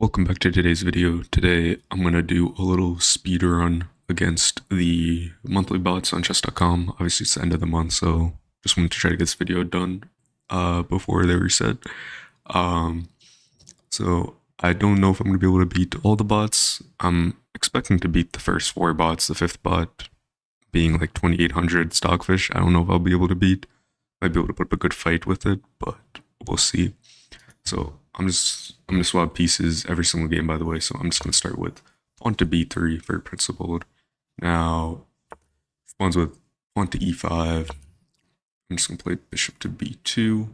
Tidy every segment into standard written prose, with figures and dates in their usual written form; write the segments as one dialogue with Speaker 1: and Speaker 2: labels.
Speaker 1: Welcome back to today's video. Today I'm going to do a little speed run against the monthly bots on chess.com. Obviously it's the end of the month, so just wanted to try to get this video done before they reset. Um, so I don't know if I'm going to be able to beat all the bots. I'm expecting to beat the first 4 bots, the 5th bot being like 2800 Stockfish. I don't know if I'll be able to beat. Might be able to put up a good fight with it, but we'll see. So I'm gonna swap pieces every single game, by the way. So I'm just gonna start with pawn to b3 for principled. Now pawns with pawn to e5. I'm just gonna play bishop to b2,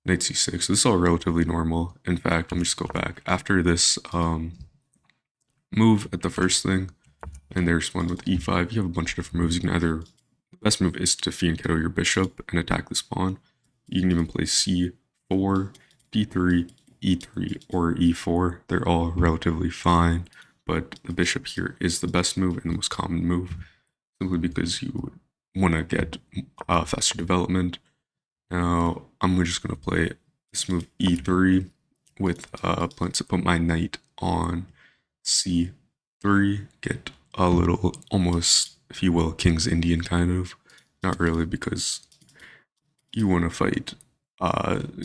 Speaker 1: knight c6. This is all relatively normal. In fact, let me just go back after this move at the first thing, and there's one with e5. You have a bunch of different moves. You can either the best move is to fianchetto your bishop and attack this pawn. You can even play c4, d3, e3, or e4. They're all relatively fine, but the bishop here is the best move and the most common move, simply because you want to get faster development. Now, I'm just going to play this move e3 with plans to put my knight on c3, get a little, almost, if you will, King's Indian kind of. Not really, because you want to fight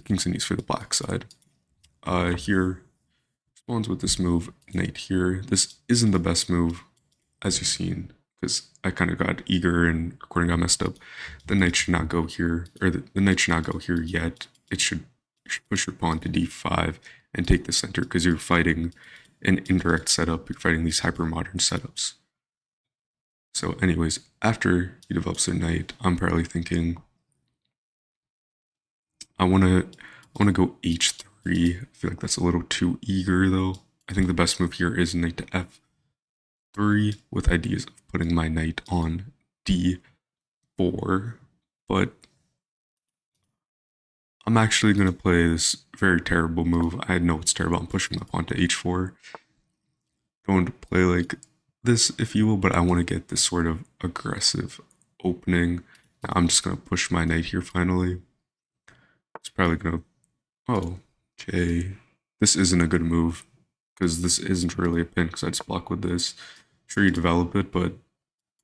Speaker 1: King's Indians for the black side. Here, spawns with this move, knight here. This isn't the best move, as you've seen, because I kind of got eager and recording got messed up. The knight should not go here, or the knight should not go here yet. You should push your pawn to d5 and take the center, because you're fighting an indirect setup. You're fighting these hyper-modern setups. So anyways, after he develops their knight, I'm probably thinking, I wanna go h3. I feel like that's a little too eager though. I think the best move here is knight to f3 with ideas of putting my knight on d4, but I'm actually gonna play this very terrible move. I know it's terrible. I'm pushing my pawn to h4. Don't play like this, if you will, but I want to get this sort of aggressive opening. Now I'm just gonna push my knight here finally. It's probably gonna. Oh, okay. This isn't a good move, because this isn't really a pin, because I just block with this. Sure, you develop it, but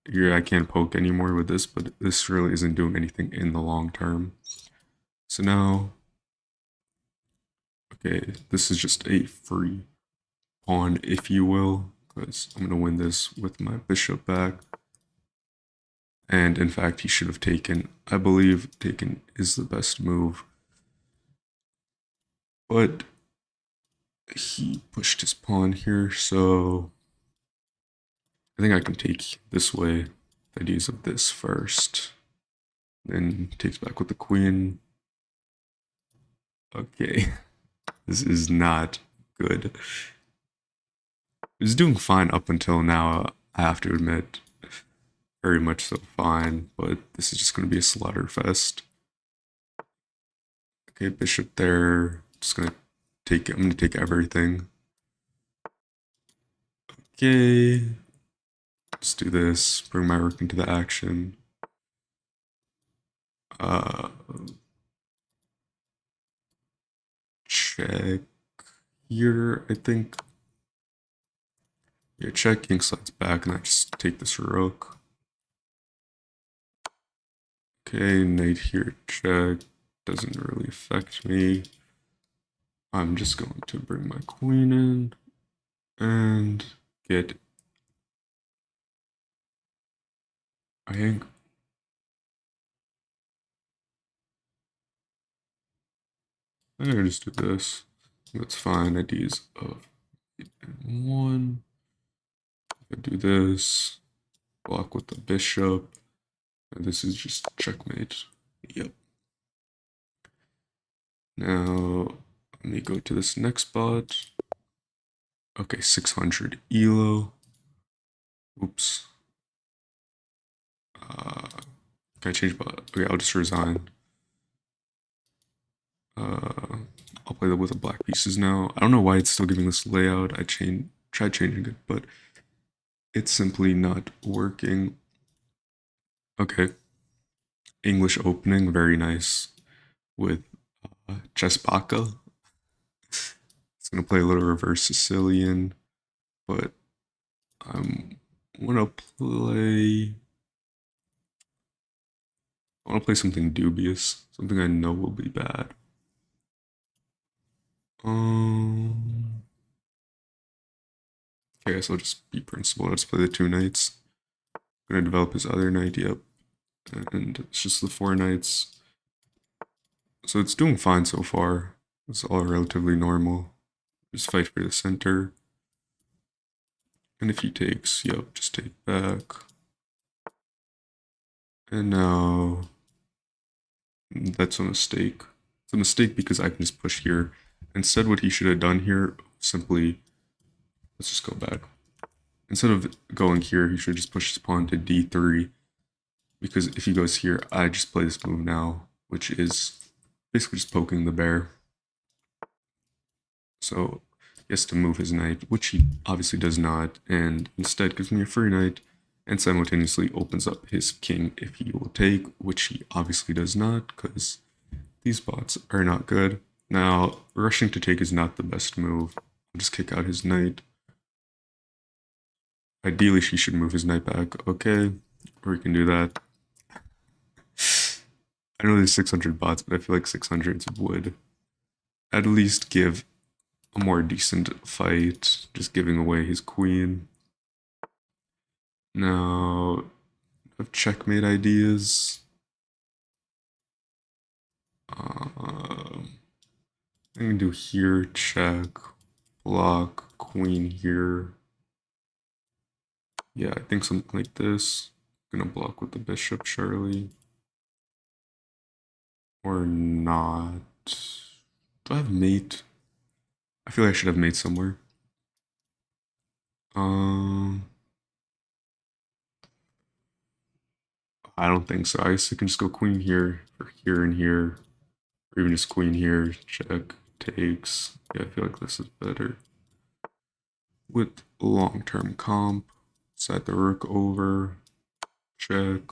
Speaker 1: here I can't poke anymore with this, but this really isn't doing anything in the long term. So now, okay, this is just a free pawn, if you will, because I'm going to win this with my bishop back. And in fact, he should have taken. I believe taken is the best move. But he pushed his pawn here, so I think I can take this way. The ideas of this first. Then takes back with the queen. Okay. This is not good. It's doing fine up until now, I have to admit. Very much so fine, but this is just going to be a slaughter fest. Okay, bishop there. Just gonna take it. I'm gonna take everything. Okay. Let's do this. Bring my rook into the action. Uh, check here, I think. Yeah, check, king slides back, and I just take this rook. Okay, knight here, check. Doesn't really affect me. I'm just going to bring my queen in and get. I think. I'm gonna just do this. That's fine. Ideas of 1. I do this. Block with the bishop. And this is just checkmate. Yep. Now, let me go to this next bot. Okay, 600 elo. Oops. Can I change bot? Okay, I'll just resign. I'll play that with the black pieces now. I don't know why it's still giving this layout. I tried changing it, but it's simply not working. Okay. English opening, very nice with Chessbaka. It's gonna play a little reverse Sicilian, but I wanna play. I wanna play something dubious, something I know will be bad. Okay, I guess I'll just be principled. Let's play the 2 knights. Gonna develop his other knight, yep. And it's just the 4 knights. So it's doing fine so far. It's all relatively normal. Just fight for the center. And if he takes, yep, just take back. And now that's a mistake. It's a mistake because I can just push here. Instead, what he should have done here, simply, let's just go back. Instead of going here, he should just push his pawn to d3. Because if he goes here, I just play this move now, which is basically just poking the bear. So he has to move his knight, which he obviously does not, and instead gives me a free knight, and simultaneously opens up his king if he will take, which he obviously does not, because these bots are not good. Now, rushing to take is not the best move. I'll just kick out his knight. Ideally, she should move his knight back. Okay, we can do that. I know there's 600 bots, but I feel like 600s would at least give a more decent fight, just giving away his queen. Now, of checkmate ideas. I can do here, check, block, queen here. Yeah, I think something like this. I'm gonna block with the bishop, surely. Or not. Do I have mate? I feel like I should have mate somewhere. I don't think so. I guess I can just go queen here, or here and here, or even just queen here, check, takes. Yeah, I feel like this is better. With long-term comp, set the rook over, check,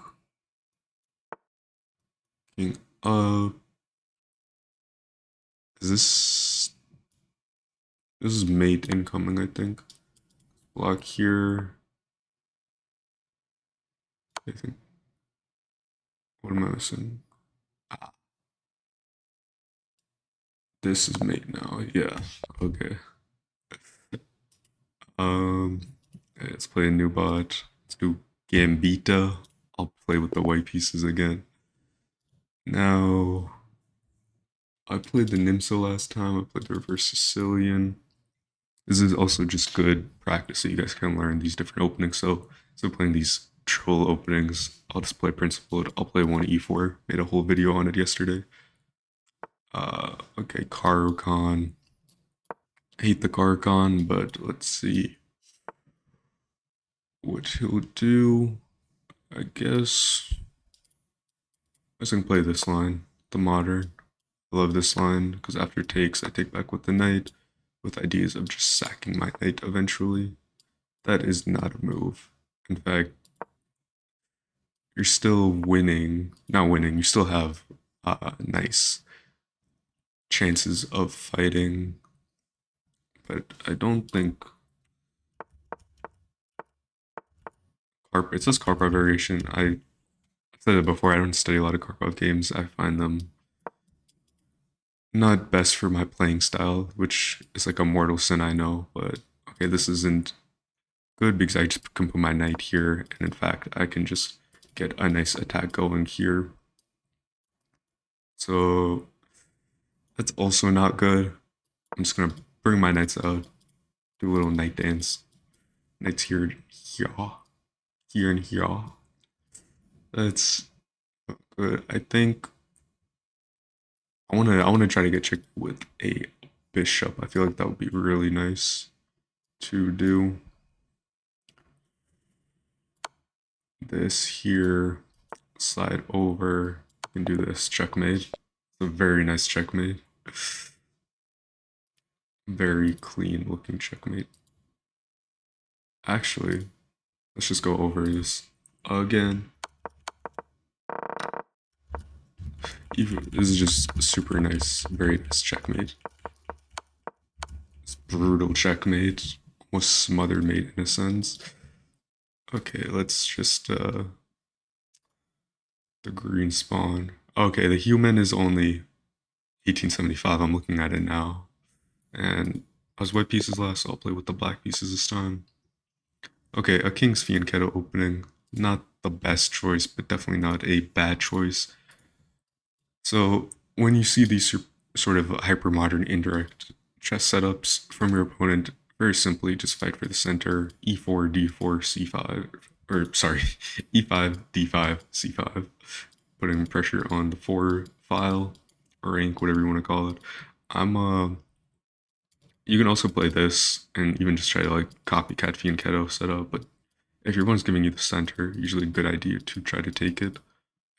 Speaker 1: king up. This is mate incoming, I think. Block here. I think. What am I missing? Ah, this is mate now. Yeah. Okay. Um. Let's play a new bot. Let's do Gambita. I'll play with the white pieces again. Now, I played the Nimsa last time. I played the reverse Sicilian. This is also just good practice so you guys can learn these different openings. So playing these troll openings, I'll just play principled. I'll play one e4. Made a whole video on it yesterday. Okay, Caro-Kann. I hate the Caro-Kann, but let's see what he'll do. I guess I was gonna play this line, the modern. I love this line because after takes, I take back with the knight, with ideas of just sacking my knight eventually. That is not a move. In fact, you're still winning. Not winning, you still have nice chances of fighting. But I don't think it says Karpov variation. I said it before, I don't study a lot of Karpov games. I find them not best for my playing style, which is like a mortal sin, I know, but okay, this isn't good because I just can put my knight here, and in fact, I can just get a nice attack going here. So that's also not good. I'm just gonna bring my knights out, do a little knight dance. Knights here, here and here. That's not good. I think I wanna try to get checked with a bishop. I feel like that would be really nice to do. This here, slide over, and do this checkmate. It's a very nice checkmate. Very clean looking checkmate. Actually, let's just go over this again. This is just super nice, very nice checkmate. Let's Brutal checkmate. Almost smothered mate in a sense. Okay, let's just the green spawn. Okay, the human is only 1875. I'm looking at it now. And I was white pieces last, so I'll play with the black pieces this time. Okay, a King's Fianchetto opening. Not the best choice, but definitely not a bad choice. So when you see these sort of hypermodern indirect chess setups from your opponent, very simply just fight for the center, e4, d4, c5, or sorry, e5, d5, c5, putting pressure on the 4 file, or rank, whatever you want to call it. You can also play this and even just try to like copycat Fianchetto setup, but if your opponent's giving you the center, usually a good idea to try to take it.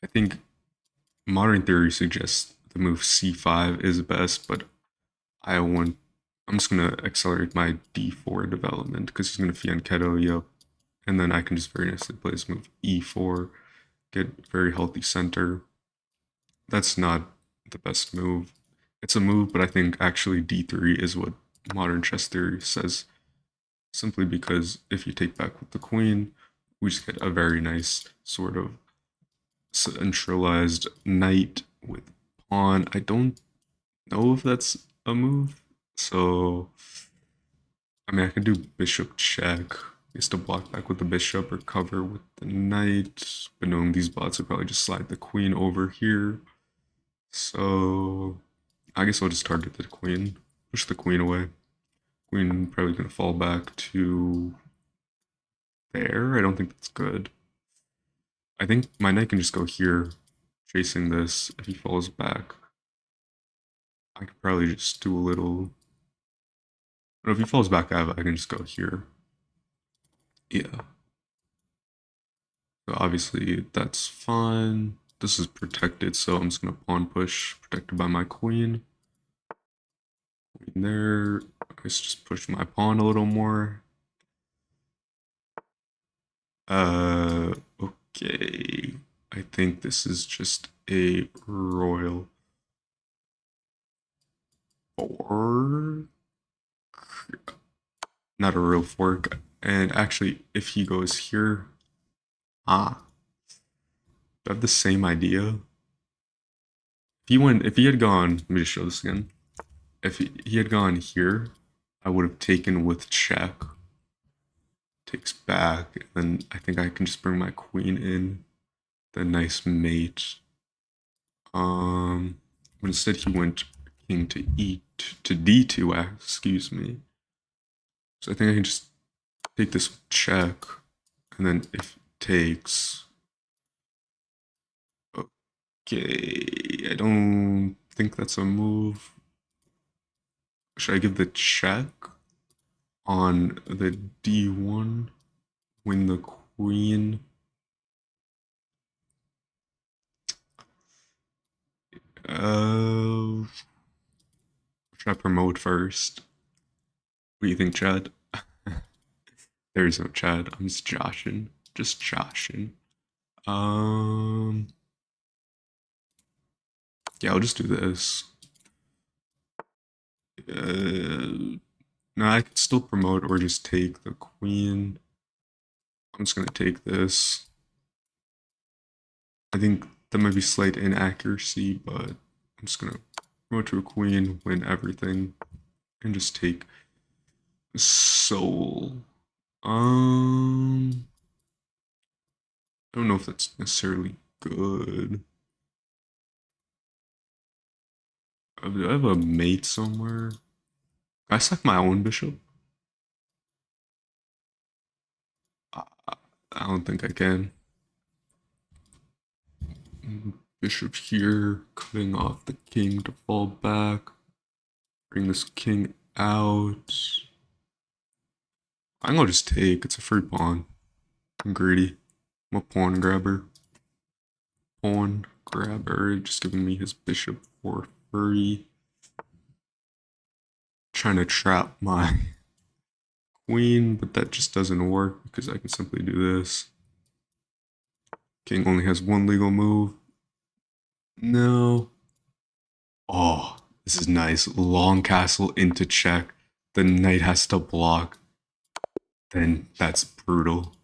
Speaker 1: I think modern theory suggests the move c5 is best, but I want I'm just gonna accelerate my d4 development because he's gonna Fianchetto, yep, and then I can just very nicely play this move e4, get very healthy center. That's not the best move. It's a move, but I think actually d3 is what modern chess theory says, simply because if you take back with the queen, we just get a very nice sort of centralized knight with pawn. I don't know if that's a move. So, I mean, I could do bishop check. Is to block back with the bishop or cover with the knight. But knowing these bots would probably just slide the queen over here. So, I guess I'll just target the queen. Push the queen away. Queen probably gonna fall back to there. I don't think that's good. I think my knight can just go here, chasing this. If he falls back, I could probably just do a little. But if he falls back out, I can just go here. Yeah. So obviously that's fine. This is protected, so I'm just gonna pawn push, protected by my queen. Queen there. Let's just push my pawn a little more. Okay. I think this is just a royal fork. Not a real fork. And actually, if he goes here, do I have the same idea? If he had gone, let me just show this again. If he had gone here, I would have taken with check. Takes back, and then I think I can just bring my queen in. The nice mate. But instead he went king to to d2, excuse me. So I think I can just take this check, and then if it takes, okay, I don't think that's a move. Should I give the check on the d1, win the queen? Should I promote first? What do you think, Chad? There's no Chad. I'm just joshing. Just joshing. Yeah, I'll just do this. No, I could still promote or just take the queen. I'm just gonna take this. I think that might be slight inaccuracy, but I'm just gonna promote to a queen, win everything, and just take soul. I don't know if that's necessarily good. Do I have a mate somewhere? Can I sack my own bishop? I don't think I can. Bishop here, cutting off the king to fall back. Bring this king out. I'm gonna just take. It's a free pawn. I'm greedy. I'm a pawn grabber. Pawn grabber, just giving me his bishop for free. Trying to trap my queen, but that just doesn't work because I can simply do this. King only has one legal move. No. Oh, this is nice. Long castle into check. The knight has to block. Then that's brutal.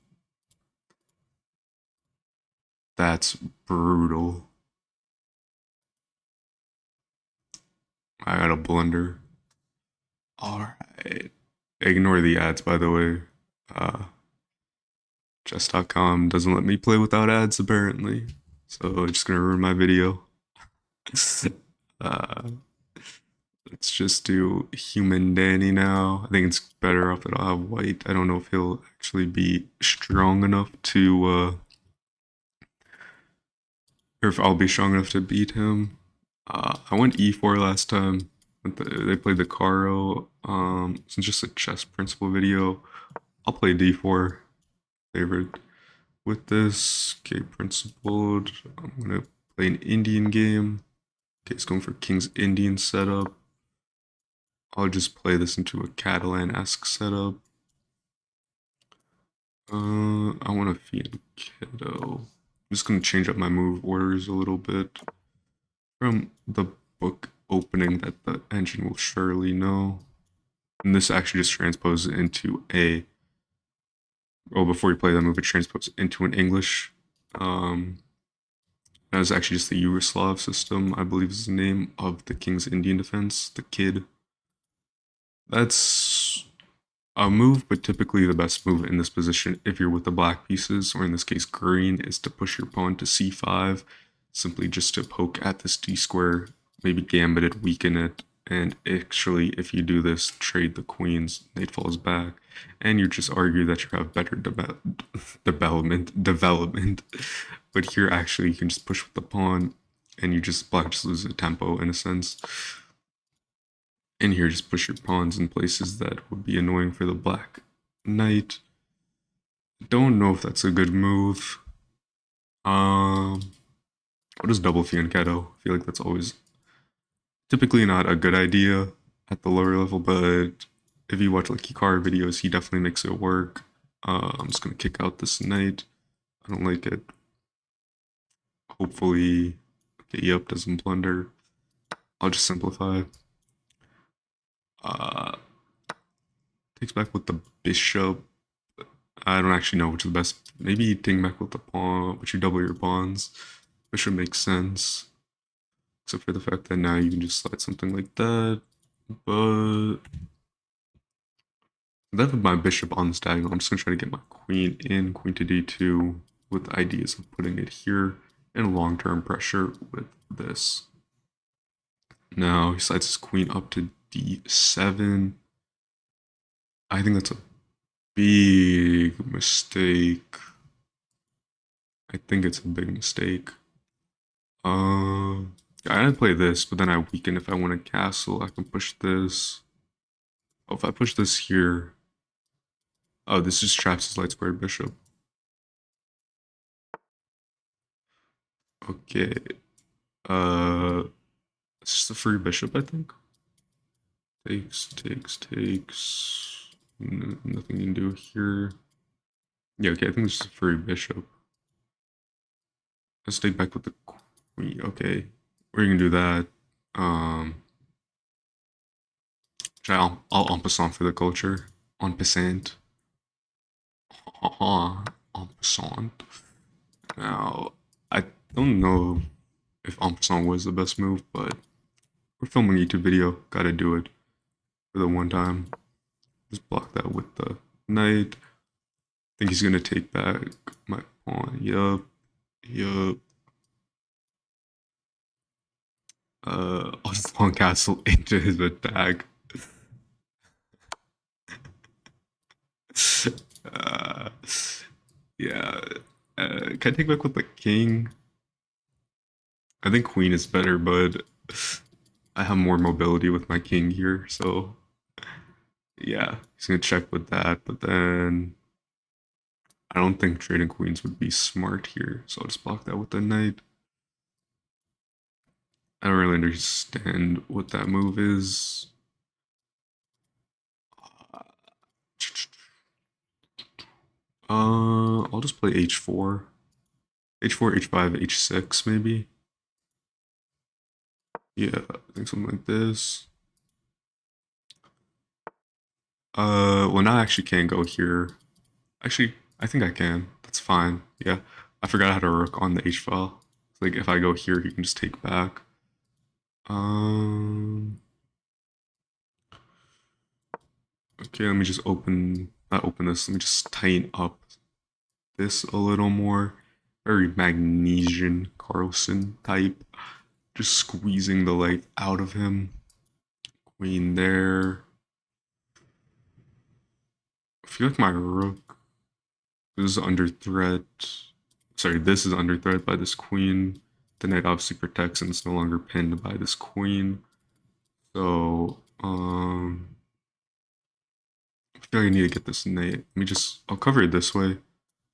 Speaker 1: That's brutal. I got a blunder. Alright. Ignore the ads, by the way. Uh, chess.com doesn't let me play without ads, apparently. So I'm just gonna ruin my video. uh, let's just do human Danny now. I think it's better off that I'll have white. I don't know if he'll actually be strong enough to, or if I'll be strong enough to beat him. I went e4 last time. They played the Caro. It's just a chess principle video. I'll play d4 favorite with this. Okay, principled. I'm gonna play an Indian game. Okay, it's going for King's Indian setup. I'll just play this into a Catalan-esque setup. I want a fianchetto. I'm just gonna change up my move orders a little bit from the book opening that the engine will surely know. And this actually just transposes into a. Oh, before you play that move, it transposes into an English. That was actually just the Yugoslav system, I believe is the name of the King's Indian defense, the KID. That's a move, but typically the best move in this position, if you're with the black pieces, or in this case green, is to push your pawn to c5, simply just to poke at this d square, maybe gambit it, weaken it, and actually, if you do this, trade the queens, knight falls back, and you just argue that you have better development. But here, actually, you can just push with the pawn, and you just black just loses the tempo in a sense. And here, just push your pawns in places that would be annoying for the black knight. Don't know if that's a good move. What is double fianchetto? I feel like that's always typically not a good idea at the lower level, but if you watch like Hikaru videos, he definitely makes it work. I'm just gonna kick out this knight. I don't like it. Hopefully, the E-up doesn't blunder. I'll just simplify. Uh, takes back with the bishop. I don't actually know which is the best. Maybe take back with the pawn, but you double your pawns. Bishop makes sense. Except for the fact that now you can just slide something like that. But that with my bishop on this diagonal, I'm just going to try to get my queen in, queen to d2, with ideas of putting it here, and long-term pressure with this. Now he slides his queen up to d7. I think that's a big mistake. I think it's a big mistake. I play this, but then I weaken if I want a castle. I can push this. Oh, if I push this here. Oh, this just traps his light squared bishop. Okay. It's just a free bishop, I think. Takes. Nothing you can do here. Yeah, okay, I think it's just a free bishop. Let's take back with the queen. Okay. We're gonna do that. I'll en passant for the culture. En passant. En passant. Now, I don't know if en passant was the best move, but we're filming a YouTube video. Gotta do it for the one time. Just block that with the knight. I think he's gonna take back my pawn. Yup. I'll just pawn castle into his attack. uh, yeah. Can I take back with the king? I think queen is better, but I have more mobility with my king here, so yeah, he's gonna check with that, but then I don't think trading queens would be smart here, so I'll just block that with the knight. I don't really understand what that move is. I'll just play h4. h4, h5, h6 maybe. Yeah, I think something like this. Well, now I actually can't go here. Actually, I think I can. That's fine. Yeah, I forgot I had a rook on the h file. Like if I go here, he can just take back. Um. Okay, let me just not open this. Let me just tighten up this a little more. Very Magnesian Carlsen type. Just squeezing the light out of him. Queen there. I feel like my rook is under threat. Sorry, this is under threat by this queen. The knight obviously protects and it's no longer pinned by this queen. So, I feel like I need to get this knight. I'll cover it this way.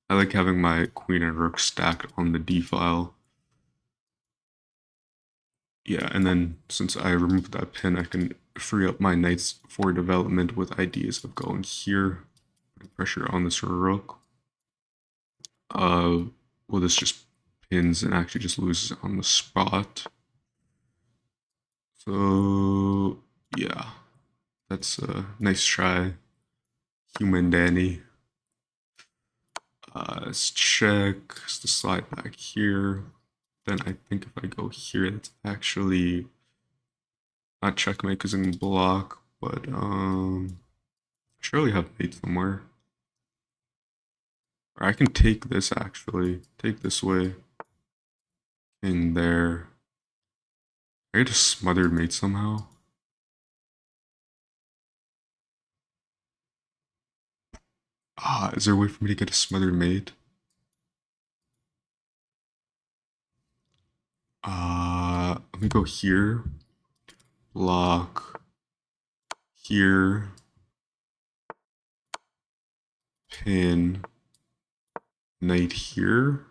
Speaker 1: I like having my queen and rook stacked on the d file. Yeah, and then since I removed that pin, I can free up my knights for development with ideas of going here, putting pressure on this rook. Well, this just pins and actually just loses on the spot. So, yeah, that's a nice try, human Danny. Let's check. Let's the slide back here. Then I think if I go here, that's actually not checkmate because I can block, but surely have mate somewhere. Or I can take this actually. Take this way. In there. I get a smothered mate somehow. Is there a way for me to get a smothered mate? Let me go here. Block. Here. Pin. Knight here.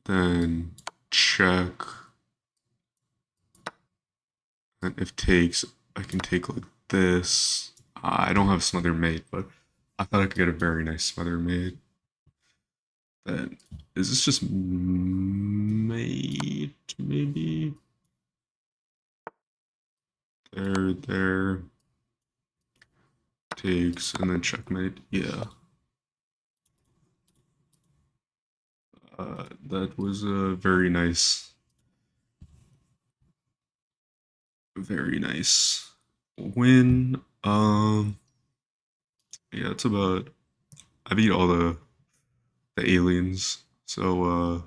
Speaker 1: Then check. And if takes, I can take like this. I don't have smother mate, but I thought I could get a very nice smother mate. Then is this just mate? Maybe there takes and then checkmate. Yeah. That was a very nice win. Yeah, it's about I beat all the aliens. So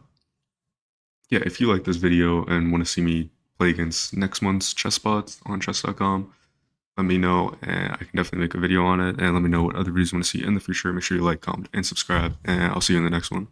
Speaker 1: yeah, if you like this video and want to see me play against next month's chess bots on chess.com, let me know and I can definitely make a video on it, and let me know what other videos you want to see in the future. Make sure you like, comment, and subscribe, and I'll see you in the next one.